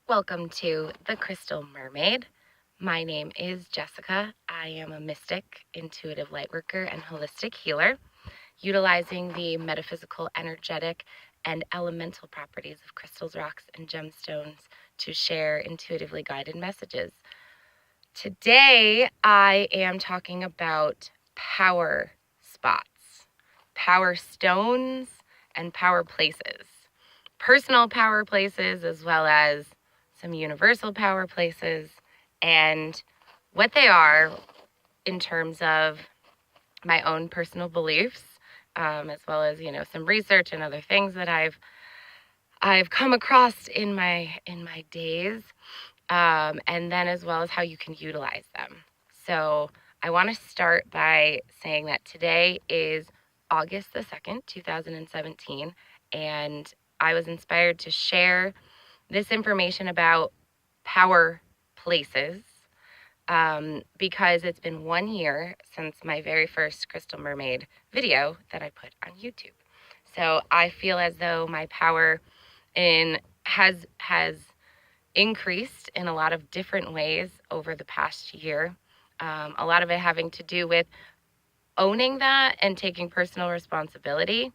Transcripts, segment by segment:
Welcome to the Crystal Mermaid. My name is Jessica. I am a mystic, intuitive lightworker, and holistic healer, utilizing the metaphysical, energetic, and elemental properties of crystals, rocks, and gemstones to share intuitively guided messages. Today, I am talking about power spots, power stones, and power places. Personal power places, as well as some universal power places, and what they are in terms of my own personal beliefs, as well as some research and other things that I've come across in my days, and then as well as how you can utilize them. So I want to start by saying that today is August the 2nd, 2017, and I was inspired to share this information about power places because it's been 1 year since my very first Crystal Mermaid video that I put on YouTube. So I feel as though my power has increased in a lot of different ways over the past year. A lot of it having to do with owning that and taking personal responsibility.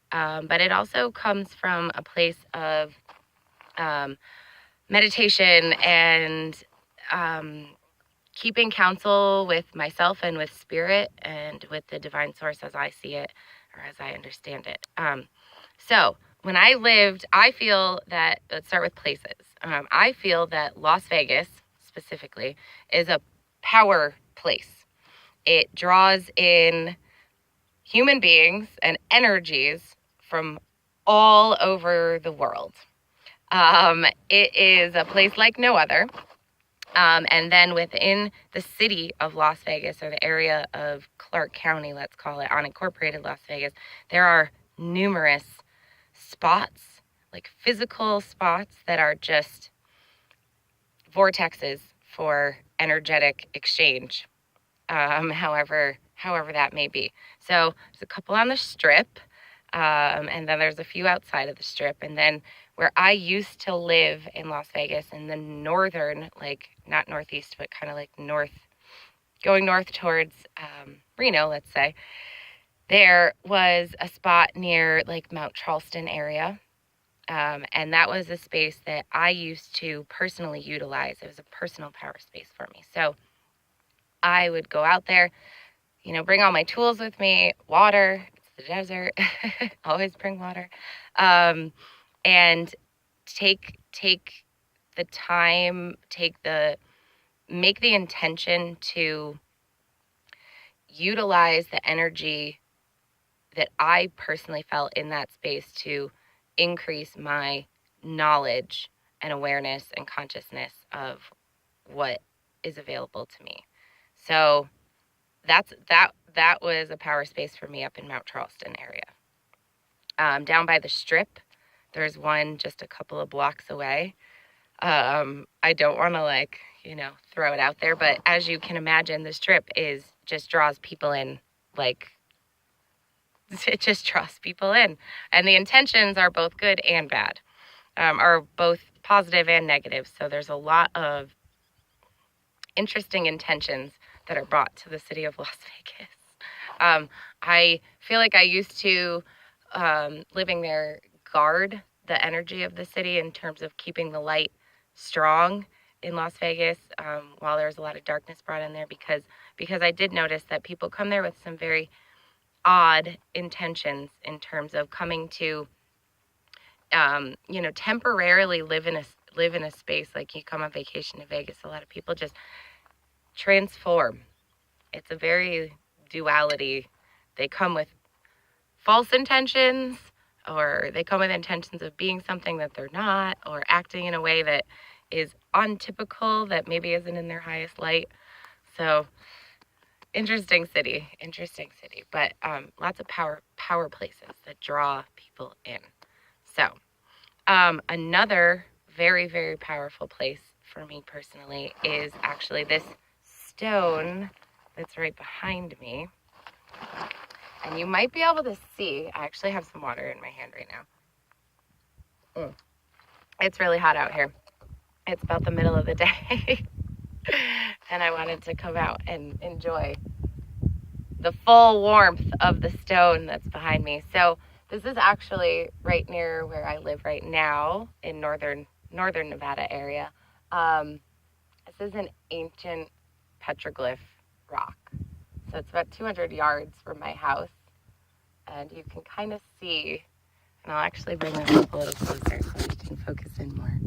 But it also comes from a place of meditation and keeping counsel with myself and with spirit and with the divine source as I see it or as I understand it. So when I lived, I feel that, let's start with places. I feel that Las Vegas specifically is a power place. It draws in human beings and energies from all over the world. It is a place like no other. And then within the city of Las Vegas, or the area of Clark County, let's call it, unincorporated Las Vegas, there are numerous spots, like physical spots that are just vortexes for energetic exchange, however that may be. So there's a couple on the Strip, and then there's a few outside of the Strip, and then where I used to live in Las Vegas in the northern, like not northeast, but kind of like north, going north towards Reno, let's say, there was a spot near like Mount Charleston area. And that was a space that I used to personally utilize. It was a personal power space for me. So I would go out there, bring all my tools with me, water, it's the desert, always bring water, and take the time, make the intention to utilize the energy that I personally felt in that space to increase my knowledge and awareness and consciousness of what is available to me. So that was a power space for me up in Mount Charleston area. Down by the Strip, there's one just a couple of blocks away. I don't want to throw it out there, but as you can imagine, the Strip just draws people in, like, it just draws people in. And the intentions are both good and bad, are both positive and negative. So there's a lot of interesting intentions that are brought to the city of Las Vegas. I feel like I used to, living there, guard the energy of the city in terms of keeping the light strong in Las Vegas, while there's a lot of darkness brought in there, because I did notice that people come there with some very odd intentions in terms of coming to temporarily live in a space. Like, you come on vacation to Vegas, a lot of people just transform. It's a very duality. They come with false intentions, or they come with intentions of being something that they're not, or acting in a way that is untypical, that maybe isn't in their highest light. So interesting city, but lots of power places that draw people in. So another very, very powerful place for me personally is actually this stone that's right behind me. And you might be able to see, I actually have some water in my hand right now. It's really hot out here. It's about the middle of the day and I wanted to come out and enjoy the full warmth of the stone that's behind me. So this is actually right near where I live right now in northern Nevada area. This is an ancient petroglyph rock. So it's about 200 yards from my house. And you can kind of see, and I'll actually bring this up a little closer so you can focus in more.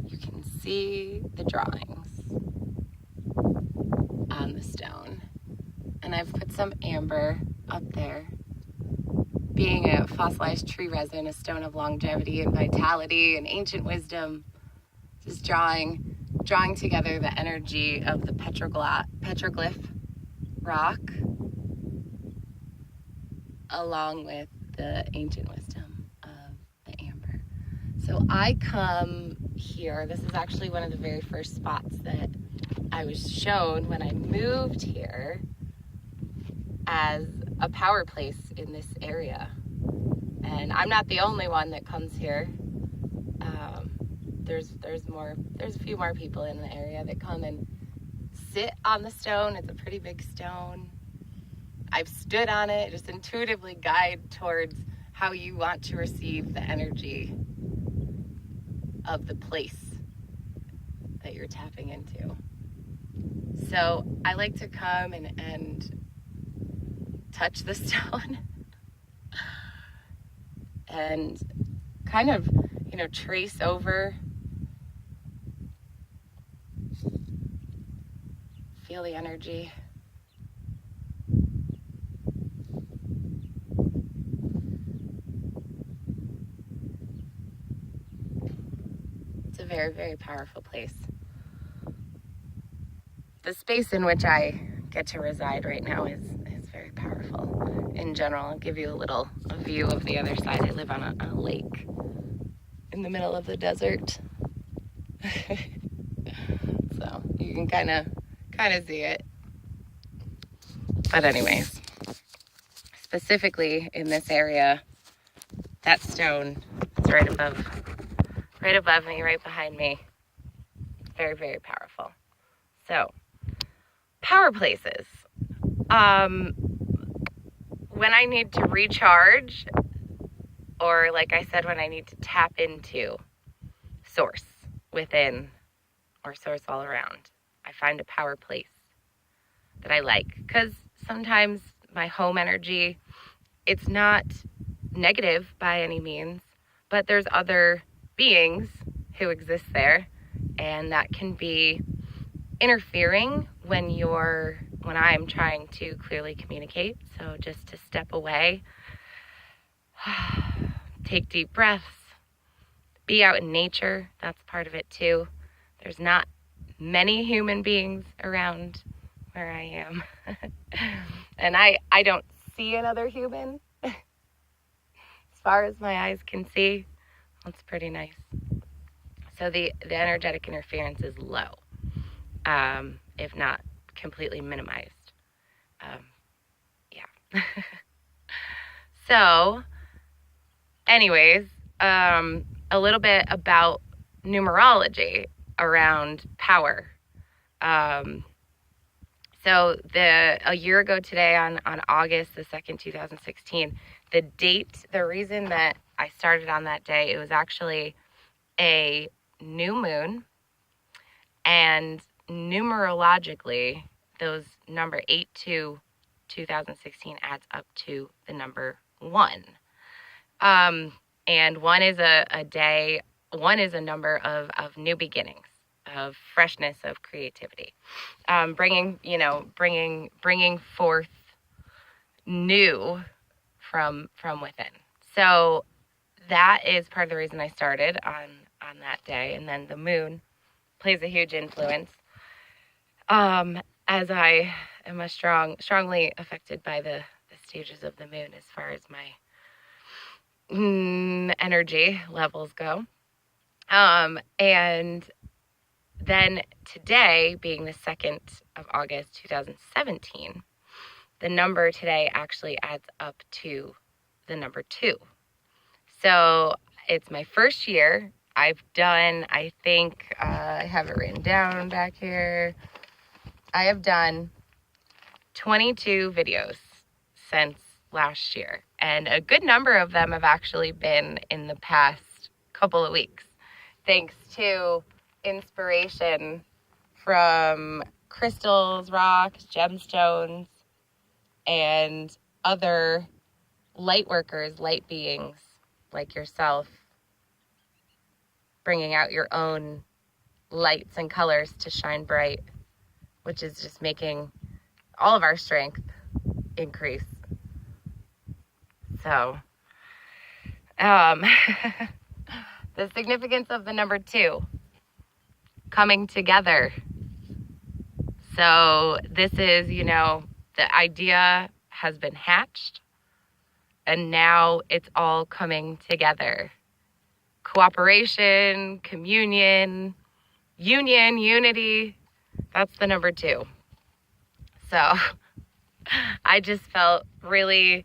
You can see the drawings on the stone. And I've put some amber up there. Being a fossilized tree resin, a stone of longevity and vitality and ancient wisdom, just drawing together the energy of the petroglyph rock along with the ancient wisdom of the amber. So I come here, this is actually one of the very first spots that I was shown when I moved here as a power place in this area. And I'm not the only one that comes here. There's a few more people in the area that come and sit on the stone. It's a pretty big stone. I've stood on it, just intuitively guide towards how you want to receive the energy of the place that you're tapping into. So I like to come and touch the stone and kind of, trace over, feel the energy. It's a very, very powerful place. The space in which I get to reside right now is very powerful. In general, I'll give you a view of the other side. I live on a lake in the middle of the desert. So you can kind of see it. But anyways, specifically in this area, that stone is right above me, right behind me. Very, very powerful. So, power places. When I need to recharge, or like I said, when I need to tap into source within or source all around, I find a power place that I like. Because sometimes my home energy, it's not negative by any means, but there's other beings who exist there, and that can be interfering when I'm trying to clearly communicate. So just to step away, take deep breaths, be out in nature. That's part of it too. There's not many human beings around where I am. And I don't see another human. As far as my eyes can see, that's pretty nice. So the energetic interference is low, if not completely minimized. Yeah. So, anyways, a little bit about numerology around power. So a year ago today, on August the 2nd, 2016, the reason that I started on that day, it was actually a new moon, and numerologically, those number 8/2/2016 adds up to the number 1. And 1 is one is a number of new beginnings, of freshness, of creativity, bringing forth new from within. So that is part of the reason I started on that day. And then the moon plays a huge influence, as I am strongly affected by the stages of the moon as far as my energy levels go. And then today, being the 2nd of August, 2017, the number today actually adds up to the number 2. So it's my first year I've done, I think, I have it written down back here. I have done 22 videos since last year, and a good number of them have actually been in the past couple of weeks, thanks to inspiration from crystals, rocks, gemstones, and other light workers, light beings like yourself, bringing out your own lights and colors to shine bright, which is just making all of our strength increase. So, the significance of the number 2, coming together. So this is, you know, the idea has been hatched, and now it's all coming together. Cooperation, communion, union, unity, that's the number 2. So I just felt really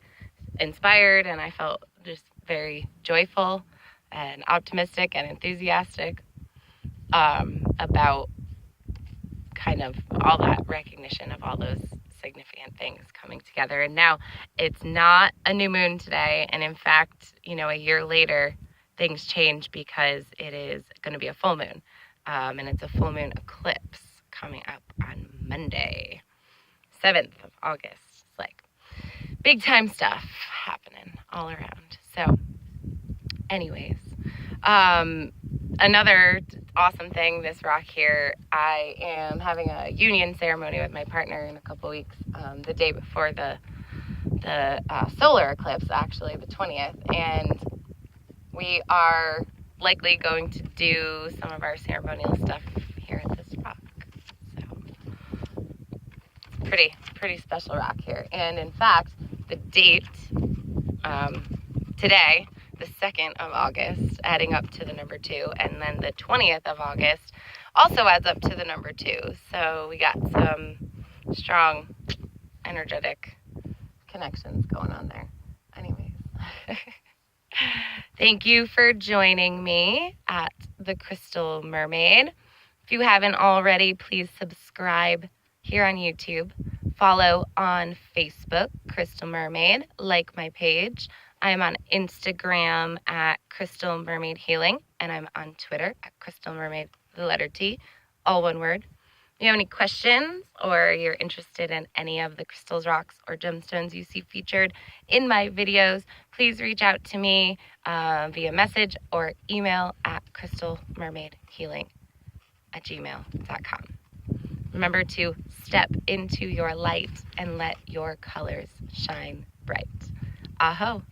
inspired, and I felt just very joyful and optimistic and enthusiastic about kind of all that recognition of all those significant things coming together. And now it's not a new moon today, and in fact, you know, a year later things change because it is going to be a full moon, and it's a full moon eclipse coming up on Monday, 7th of August. It's like big time stuff happening all around. So anyways, another awesome thing, this rock here, I am having a union ceremony with my partner in a couple weeks, the day before the solar eclipse, actually, the 20th, and we are likely going to do some of our ceremonial stuff here at this rock. So it's pretty special rock here. And in fact, the date today, the 2nd of August, adding up to the number 2, and then the 20th of August also adds up to the number 2. So we got some strong energetic connections going on there. Anyways, thank you for joining me at the Crystal Mermaid. If you haven't already, please subscribe here on YouTube. Follow on Facebook, Crystal Mermaid. Like my page. I am on Instagram at Crystal Mermaid Healing, and I'm on Twitter at Crystal Mermaid, the letter T, all one word. If you have any questions, or you're interested in any of the crystals, rocks, or gemstones you see featured in my videos, please reach out to me via message or email at crystalmermaidhealing@gmail.com. Remember to step into your light and let your colors shine bright. Aho.